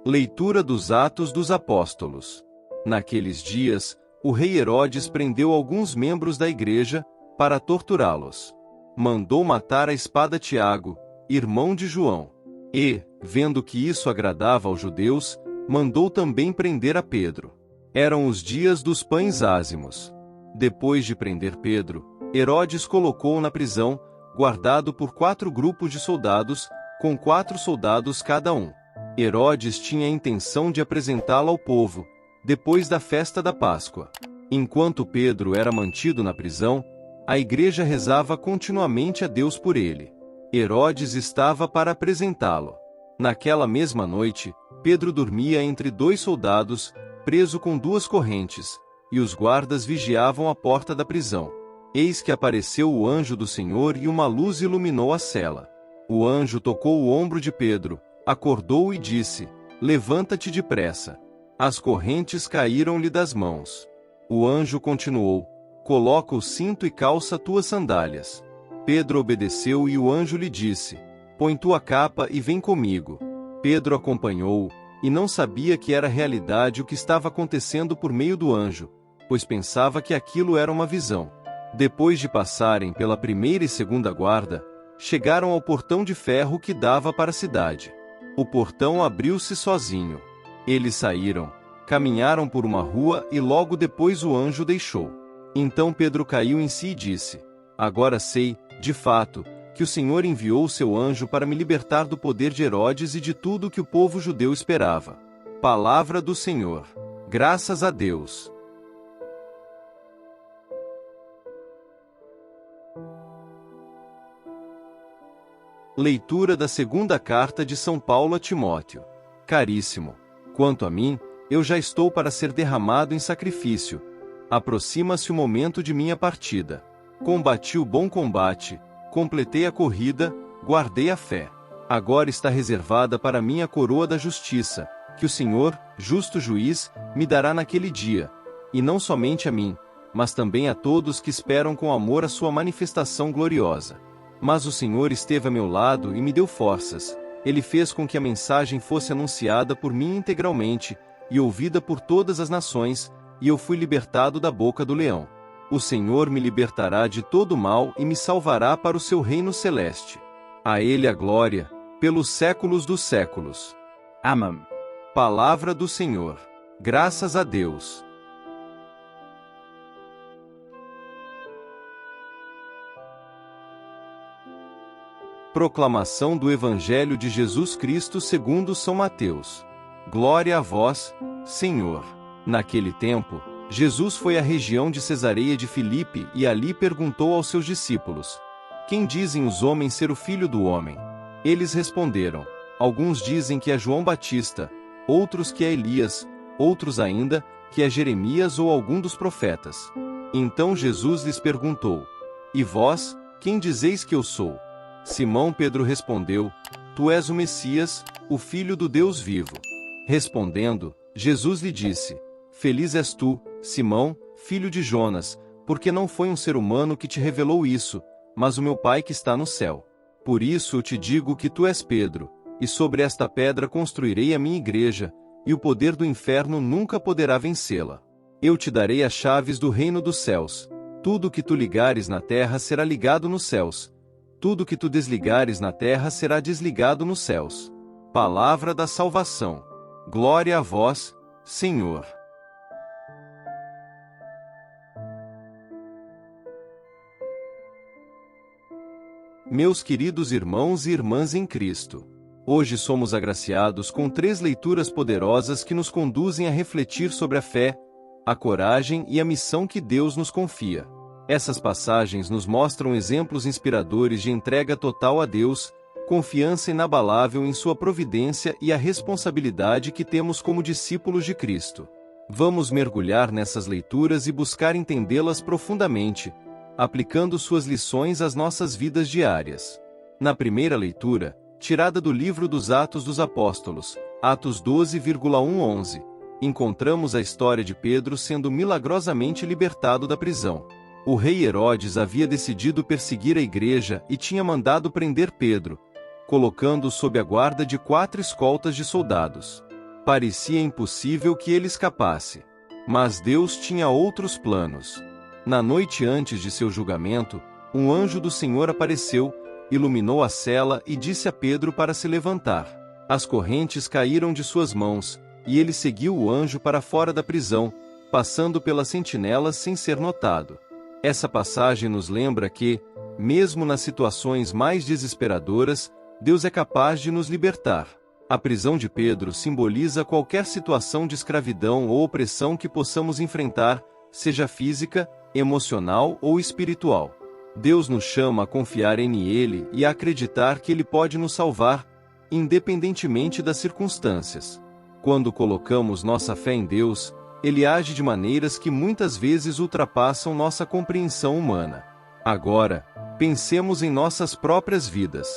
Leitura dos Atos dos Apóstolos. Naqueles dias, o rei Herodes prendeu alguns membros da igreja, para torturá-los. Mandou matar à espada Tiago, irmão de João. E, vendo que isso agradava aos judeus, mandou também prender a Pedro. Eram os dias dos pães ázimos. Depois de prender Pedro, Herodes colocou-o na prisão, guardado por 4 grupos de soldados, com 4 soldados cada um. Herodes tinha a intenção de apresentá-lo ao povo, depois da festa da Páscoa. Enquanto Pedro era mantido na prisão, a igreja rezava continuamente a Deus por ele. Herodes estava para apresentá-lo. Naquela mesma noite, Pedro dormia entre 2 soldados, preso com 2 correntes, e os guardas vigiavam a porta da prisão. Eis que apareceu o anjo do Senhor e uma luz iluminou a cela. O anjo tocou o ombro de Pedro, acordou-o e disse: "Levanta-te depressa." As correntes caíram-lhe das mãos. O anjo continuou: "Coloca o cinto e calça tuas sandálias." Pedro obedeceu e o anjo lhe disse: "Põe tua capa e vem comigo." Pedro acompanhou-o, e não sabia que era realidade o que estava acontecendo por meio do anjo, pois pensava que aquilo era uma visão. Depois de passarem pela primeira e segunda guarda, chegaram ao portão de ferro que dava para a cidade. O portão abriu-se sozinho. Eles saíram, caminharam por uma rua e logo depois o anjo deixou. Então Pedro caiu em si e disse: "Agora sei, de fato, que o Senhor enviou o seu anjo para me libertar do poder de Herodes e de tudo o que o povo judeu esperava." Palavra do Senhor. Graças a Deus. Leitura da segunda carta de São Paulo a Timóteo. Caríssimo, quanto a mim, eu já estou para ser derramado em sacrifício. Aproxima-se o momento de minha partida. Combati o bom combate, completei a corrida, guardei a fé. Agora está reservada para mim a coroa da justiça, que o Senhor, justo juiz, me dará naquele dia, e não somente a mim, mas também a todos que esperam com amor a sua manifestação gloriosa. Mas o Senhor esteve a meu lado e me deu forças. Ele fez com que a mensagem fosse anunciada por mim integralmente, e ouvida por todas as nações, e eu fui libertado da boca do leão. O Senhor me libertará de todo mal e me salvará para o seu reino celeste. A Ele a glória, pelos séculos dos séculos. Amém. Palavra do Senhor. Graças a Deus. Proclamação do Evangelho de Jesus Cristo segundo São Mateus. Glória a vós, Senhor. Naquele tempo, Jesus foi à região de Cesareia de Filipe e ali perguntou aos seus discípulos: "Quem dizem os homens ser o Filho do Homem?" Eles responderam: "Alguns dizem que é João Batista, outros que é Elias, outros ainda, que é Jeremias ou algum dos profetas." Então Jesus lhes perguntou: "E vós, quem dizeis que eu sou?" Simão Pedro respondeu: "Tu és o Messias, o Filho do Deus vivo." Respondendo, Jesus lhe disse: "Feliz és tu, Simão, filho de Jonas, porque não foi um ser humano que te revelou isso, mas o meu Pai que está no céu. Por isso eu te digo que tu és Pedro, e sobre esta pedra construirei a minha igreja, e o poder do inferno nunca poderá vencê-la. Eu te darei as chaves do reino dos céus. Tudo o que tu ligares na terra será ligado nos céus. Tudo o que tu desligares na terra será desligado nos céus." Palavra da salvação. Glória a vós, Senhor. Meus queridos irmãos e irmãs em Cristo, hoje somos agraciados com 3 leituras poderosas que nos conduzem a refletir sobre a fé, a coragem e a missão que Deus nos confia. Essas passagens nos mostram exemplos inspiradores de entrega total a Deus, confiança inabalável em sua providência e a responsabilidade que temos como discípulos de Cristo. Vamos mergulhar nessas leituras e buscar entendê-las profundamente, aplicando suas lições às nossas vidas diárias. Na primeira leitura, tirada do livro dos Atos dos Apóstolos, Atos 12,1-11, encontramos a história de Pedro sendo milagrosamente libertado da prisão. O rei Herodes havia decidido perseguir a igreja e tinha mandado prender Pedro, colocando-o sob a guarda de 4 escoltas de soldados. Parecia impossível que ele escapasse. Mas Deus tinha outros planos. Na noite antes de seu julgamento, um anjo do Senhor apareceu, iluminou a cela e disse a Pedro para se levantar. As correntes caíram de suas mãos, e ele seguiu o anjo para fora da prisão, passando pelas sentinelas sem ser notado. Essa passagem nos lembra que, mesmo nas situações mais desesperadoras, Deus é capaz de nos libertar. A prisão de Pedro simboliza qualquer situação de escravidão ou opressão que possamos enfrentar, seja física, emocional ou espiritual. Deus nos chama a confiar em Ele e a acreditar que Ele pode nos salvar, independentemente das circunstâncias. Quando colocamos nossa fé em Deus, Ele age de maneiras que muitas vezes ultrapassam nossa compreensão humana. Agora, pensemos em nossas próprias vidas.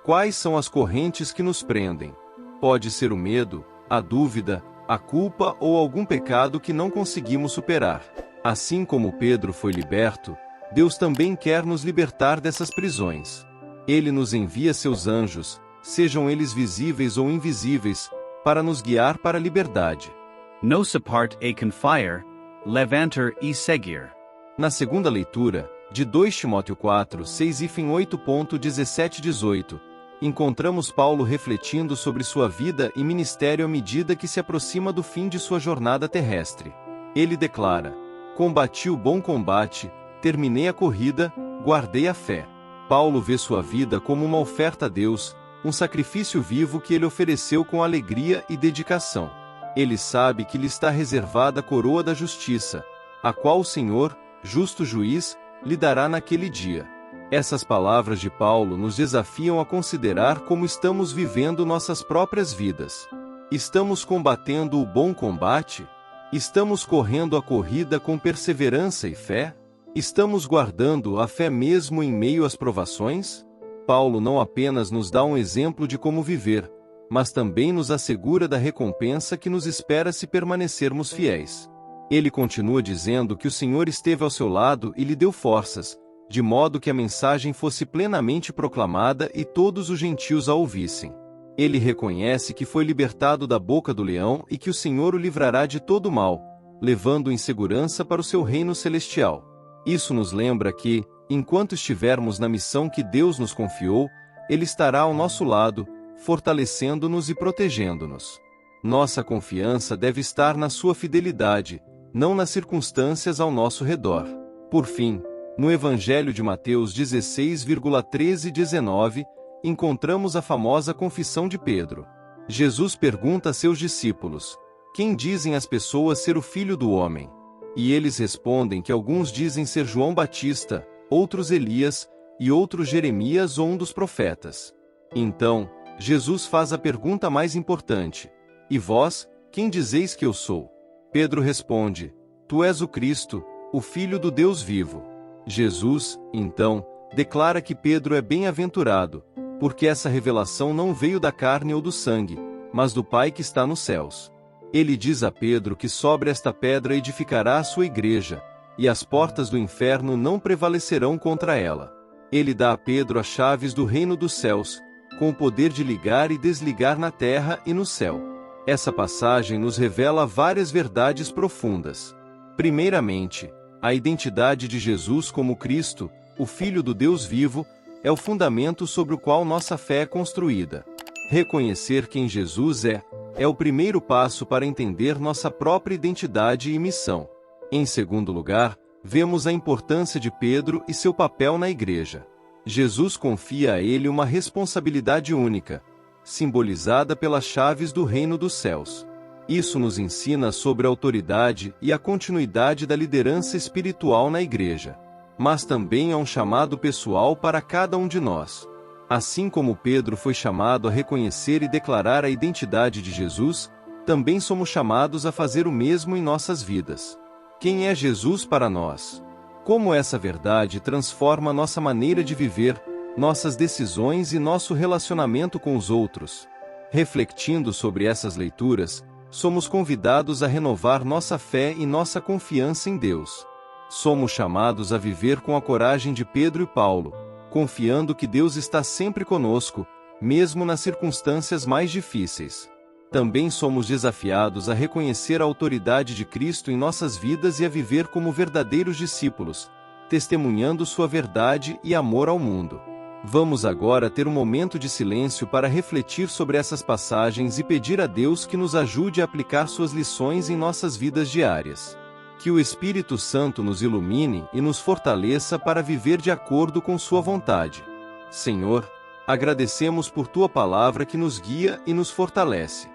Quais são as correntes que nos prendem? Pode ser o medo, a dúvida, a culpa ou algum pecado que não conseguimos superar. Assim como Pedro foi liberto, Deus também quer nos libertar dessas prisões. Ele nos envia seus anjos, sejam eles visíveis ou invisíveis, para nos guiar para a liberdade. Nossa parte a confiar, levantar e seguir. Na segunda leitura, de 2 Timóteo 4, 6 e 8.17-18, encontramos Paulo refletindo sobre sua vida e ministério à medida que se aproxima do fim de sua jornada terrestre. Ele declara: "Combati o bom combate, terminei a corrida, guardei a fé." Paulo vê sua vida como uma oferta a Deus, um sacrifício vivo que ele ofereceu com alegria e dedicação. Ele sabe que lhe está reservada a coroa da justiça, a qual o Senhor, justo juiz, lhe dará naquele dia. Essas palavras de Paulo nos desafiam a considerar como estamos vivendo nossas próprias vidas. Estamos combatendo o bom combate? Estamos correndo a corrida com perseverança e fé? Estamos guardando a fé mesmo em meio às provações? Paulo não apenas nos dá um exemplo de como viver, mas também nos assegura da recompensa que nos espera se permanecermos fiéis. Ele continua dizendo que o Senhor esteve ao seu lado e lhe deu forças, de modo que a mensagem fosse plenamente proclamada e todos os gentios a ouvissem. Ele reconhece que foi libertado da boca do leão e que o Senhor o livrará de todo mal, levando-o em segurança para o seu reino celestial. Isso nos lembra que, enquanto estivermos na missão que Deus nos confiou, Ele estará ao nosso lado, fortalecendo-nos e protegendo-nos. Nossa confiança deve estar na sua fidelidade, não nas circunstâncias ao nosso redor. Por fim, no Evangelho de Mateus 16,13 e 19, encontramos a famosa confissão de Pedro. Jesus pergunta a seus discípulos: "Quem dizem as pessoas ser o Filho do Homem?" E eles respondem que alguns dizem ser João Batista, outros Elias, e outros Jeremias ou um dos profetas. Então, Jesus faz a pergunta mais importante: "E vós, quem dizeis que eu sou?" Pedro responde: "Tu és o Cristo, o Filho do Deus vivo." Jesus, então, declara que Pedro é bem-aventurado, porque essa revelação não veio da carne ou do sangue, mas do Pai que está nos céus. Ele diz a Pedro que sobre esta pedra edificará a sua igreja, e as portas do inferno não prevalecerão contra ela. Ele dá a Pedro as chaves do reino dos céus, com o poder de ligar e desligar na terra e no céu. Essa passagem nos revela várias verdades profundas. Primeiramente, a identidade de Jesus como Cristo, o Filho do Deus vivo, é o fundamento sobre o qual nossa fé é construída. Reconhecer quem Jesus é o primeiro passo para entender nossa própria identidade e missão. Em segundo lugar, vemos a importância de Pedro e seu papel na igreja. Jesus confia a ele uma responsabilidade única, simbolizada pelas chaves do reino dos céus. Isso nos ensina sobre a autoridade e a continuidade da liderança espiritual na igreja. Mas também há um chamado pessoal para cada um de nós. Assim como Pedro foi chamado a reconhecer e declarar a identidade de Jesus, também somos chamados a fazer o mesmo em nossas vidas. Quem é Jesus para nós? Como essa verdade transforma nossa maneira de viver, nossas decisões e nosso relacionamento com os outros? Refletindo sobre essas leituras, somos convidados a renovar nossa fé e nossa confiança em Deus. Somos chamados a viver com a coragem de Pedro e Paulo, confiando que Deus está sempre conosco, mesmo nas circunstâncias mais difíceis. Também somos desafiados a reconhecer a autoridade de Cristo em nossas vidas e a viver como verdadeiros discípulos, testemunhando sua verdade e amor ao mundo. Vamos agora ter um momento de silêncio para refletir sobre essas passagens e pedir a Deus que nos ajude a aplicar suas lições em nossas vidas diárias. Que o Espírito Santo nos ilumine e nos fortaleça para viver de acordo com sua vontade. Senhor, agradecemos por tua palavra que nos guia e nos fortalece.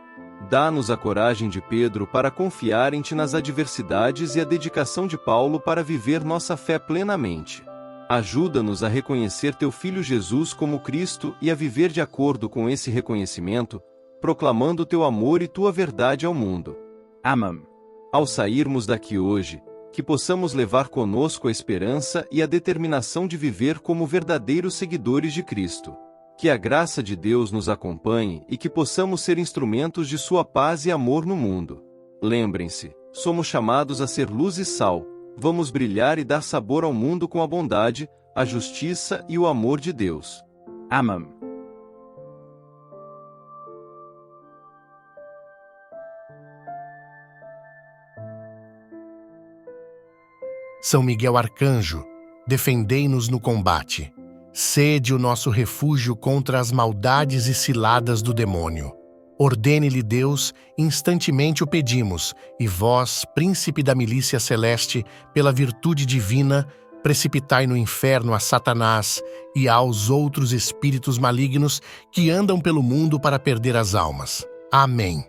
Dá-nos a coragem de Pedro para confiar em ti nas adversidades e a dedicação de Paulo para viver nossa fé plenamente. Ajuda-nos a reconhecer teu Filho Jesus como Cristo e a viver de acordo com esse reconhecimento, proclamando teu amor e tua verdade ao mundo. Amém. Ao sairmos daqui hoje, que possamos levar conosco a esperança e a determinação de viver como verdadeiros seguidores de Cristo. Que a graça de Deus nos acompanhe e que possamos ser instrumentos de sua paz e amor no mundo. Lembrem-se, somos chamados a ser luz e sal. Vamos brilhar e dar sabor ao mundo com a bondade, a justiça e o amor de Deus. Amém. São Miguel Arcanjo, defendei-nos no combate. Sede o nosso refúgio contra as maldades e ciladas do demônio. Ordene-lhe Deus, instantemente o pedimos, e vós, príncipe da milícia celeste, pela virtude divina, precipitai no inferno a Satanás e aos outros espíritos malignos que andam pelo mundo para perder as almas. Amém.